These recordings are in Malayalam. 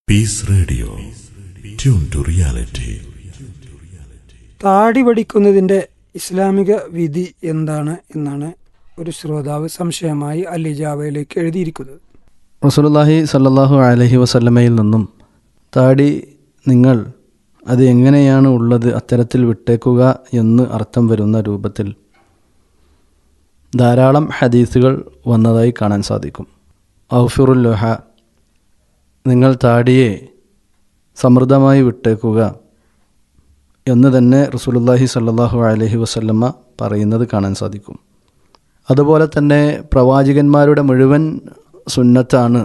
Piece radio, tune to reality. താടി വടിക്കുന്നതിൻ്റെ ഇസ്ലാമിക വിധി എന്താണ് എന്നാണ് ഒരു ശ്രോതാവ് സംശയമായി അൽ-ഇജാബയിലേക്ക് എഴുതിയിരിക്കുന്നത്. റസൂലുള്ളാഹി സ്വല്ലല്ലാഹു അലൈഹി വസല്ലമയിൽ നിന്നും താടി നിങ്ങൾ അത് എങ്ങനെയാണ് ഉള്ളത് അത്തരത്തിൽ വിട്ടേക്കുക എന്ന് അർത്ഥം വരുന്ന രൂപത്തിൽ ധാരാളം ഹദീസുകൾ വന്നതായി കാണാൻ സാധിക്കും. ഔഫിറുൽ ലുഹ, നിങ്ങൾ താടിയെ സമൃദ്ധമായി വിട്ടേക്കുക എന്ന് തന്നെ റസൂലുള്ളാഹി സ്വല്ലല്ലാഹു അലൈഹി വസല്ലമ പറയുന്നത് കാണാൻ സാധിക്കും. അതുപോലെ തന്നെ പ്രവാചകന്മാരുടെ മുഴുവൻ സുന്നത്താണ്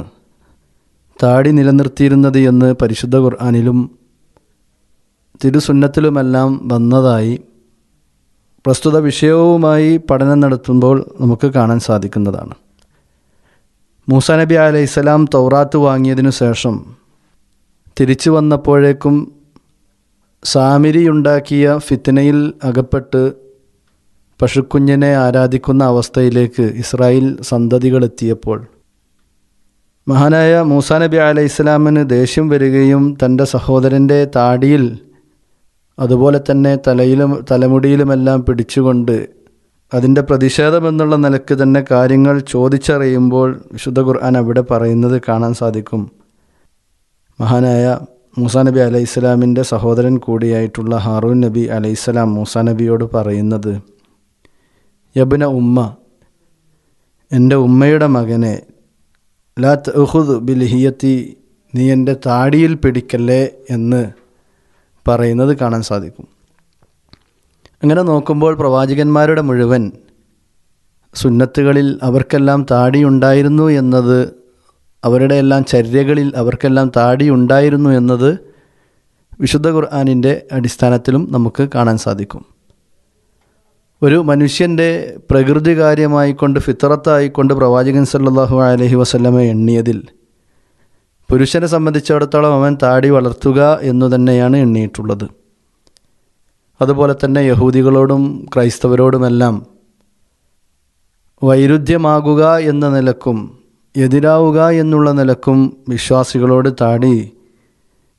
താടി നിലനിർത്തിയിരുന്നത് എന്ന് പരിശുദ്ധ ഖുർആനിലും തിരുസുന്നത്തിലുമെല്ലാം വന്നതായി പ്രസ്തുത വിഷയവുമായി പഠനം നടത്തുമ്പോൾ നമുക്ക് കാണാൻ സാധിക്കുന്നതാണ്. മൂസാ നബി അലൈഹിസ്സലാം തൗറാത്ത് വാങ്ങിയതിനു ശേഷം തിരിച്ചു വന്നപ്പോഴേക്കും സാമിരിയുണ്ടാക്കിയ ഫിത്നയിൽ അകപ്പെട്ട് പശുക്കുഞ്ഞിനെ ആരാധിക്കുന്ന അവസ്ഥയിലേക്ക് ഇസ്രായേൽ സന്തതികളെത്തിയപ്പോൾ മഹാനായ മൂസാ നബി അലൈഹിസ്സലാമിന് ദേഷ്യം വരികയും തൻ്റെ സഹോദരൻ്റെ താടിയിൽ അതുപോലെ തന്നെ തലമുടിയിലുമെല്ലാം പിടിച്ചുകൊണ്ട് അതിൻ്റെ പ്രതിഷേധമെന്നുള്ള നിലക്ക് തന്നെ കാര്യങ്ങൾ ചോദിച്ചറിയുമ്പോൾ വിശുദ്ധ ഖുർആൻ അവിടെ പറയുന്നത് കാണാൻ സാധിക്കും. മഹാനായ മൂസാ നബി അലൈഹിസ്സലാമിൻ്റെ സഹോദരൻ കൂടിയായിട്ടുള്ള ഹാറൂൻ നബി അലൈഹിസ്സലാം മൂസാ നബിയോട് പറയുന്നത്, യബ്ന ഉമ്മ, എൻ്റെ ഉമ്മയുടെ മകനെ, ലാ തഅഖുദ് ബിൽഹിയത്തി, നീ എൻ്റെ താടിയിൽ പിടിക്കല്ലേ എന്ന് പറയുന്നത് കാണാൻ സാധിക്കും. അങ്ങനെ നോക്കുമ്പോൾ പ്രവാചകന്മാരുടെ മുഴുവൻ സുന്നത്തുകളിൽ അവർക്കെല്ലാം താടിയുണ്ടായിരുന്നു എന്നത്, അവരുടെ എല്ലാം ചര്യകളിൽ അവർക്കെല്ലാം താടിയുണ്ടായിരുന്നു എന്നത് വിശുദ്ധ ഖുർആനിൻ്റെ അടിസ്ഥാനത്തിലും നമുക്ക് കാണാൻ സാധിക്കും. ഒരു മനുഷ്യൻ്റെ പ്രകൃതി കാര്യമായിക്കൊണ്ട് ഫിത്രത്തായിക്കൊണ്ട് പ്രവാചകൻ സല്ലല്ലാഹു അലൈഹി വസല്ലമ എണ്ണിയതിൽ പുരുഷനെ സംബന്ധിച്ചിടത്തോളം അവൻ താടി വളർത്തുക എന്നു തന്നെയാണ് എണ്ണിയിട്ടുള്ളത്. അതുപോലെ തന്നെ യഹൂദികളോടും ക്രൈസ്തവരോടുമെല്ലാം വൈരുദ്ധ്യമാകുക എന്ന നിലക്കും എതിരാവുക എന്നുള്ള നിലക്കും വിശ്വാസികളോട് താടി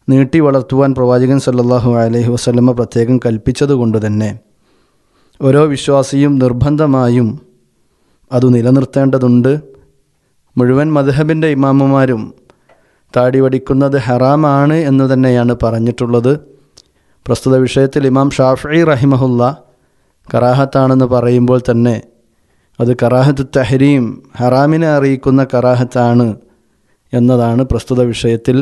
നീട്ടി വളർത്തുവാൻ പ്രവാചകൻ സല്ലല്ലാഹു അലൈഹി വസല്ലമ പ്രത്യേകം കൽപ്പിച്ചതുകൊണ്ട് തന്നെ ഓരോ വിശ്വാസിയും നിർബന്ധമായും അത് നിലനിർത്തേണ്ടതുണ്ട്. മുഴുവൻ മദ്ഹബിൻ്റെ ഇമാമുമാരും താടി വടിക്കുന്നത് ഹറാമാണ് എന്ന് തന്നെയാണ് പറഞ്ഞിട്ടുള്ളത്. പ്രസ്തുത വിഷയത്തിൽ ഇമാം ഷാഫിഈ റഹിമഹുല്ല കറാഹത്താണെന്ന് പറയുമ്പോൾ തന്നെ അത് കറാഹത്ത് തഹരീം, ഹറാമിനെ അറിയിക്കുന്ന കറാഹത്താണ് എന്നതാണ് പ്രസ്തുത വിഷയത്തിൽ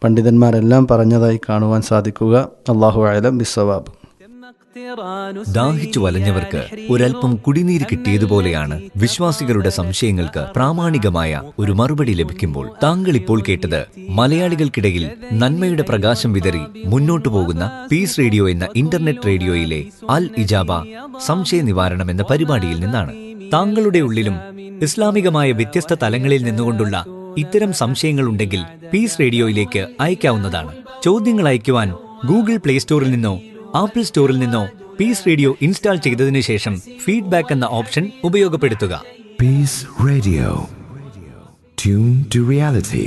പണ്ഡിതന്മാരെല്ലാം പറഞ്ഞതായി കാണുവാൻ സാധിക്കുക. അല്ലാഹു അഅലം ബിസ്സവാബ്. ദാഹിച്ചു വലഞ്ഞവർക്ക് ഒരൽപ്പം കുടിനീര് കിട്ടിയതുപോലെയാണ് വിശ്വാസികളുടെ സംശയങ്ങൾക്ക് പ്രാമാണികമായ ഒരു മറുപടി ലഭിക്കുമ്പോൾ താങ്കൾ ഇപ്പോൾ കേട്ടത് മലയാളികൾക്കിടയിൽ നന്മയുടെ പ്രകാശം വിതറി മുന്നോട്ടു പോകുന്ന പീസ് റേഡിയോ എന്ന ഇന്റർനെറ്റ് റേഡിയോയിലെ അൽ ഇജാബ സംശയ നിവാരണം എന്ന പരിപാടിയിൽ നിന്നാണ്. താങ്കളുടെ ഉള്ളിലും ഇസ്ലാമികമായ വ്യത്യസ്ത തലങ്ങളിൽ നിന്നുകൊണ്ടുള്ള ഇത്തരം സംശയങ്ങൾ ഉണ്ടെങ്കിൽ പീസ് റേഡിയോയിലേക്ക് അയക്കാവുന്നതാണ്. ചോദ്യങ്ങൾ അയക്കുവാൻ ഗൂഗിൾ പ്ലേ സ്റ്റോറിൽ നിന്നോ ആപ്പിൾ സ്റ്റോറിൽ നിന്നോ പീസ് റേഡിയോ ഇൻസ്റ്റാൾ ചെയ്തതിനു ശേഷം ഫീഡ്ബാക്ക് എന്ന ഓപ്ഷൻ ഉപയോഗപ്പെടുത്തുക. Peace radio, tune to reality.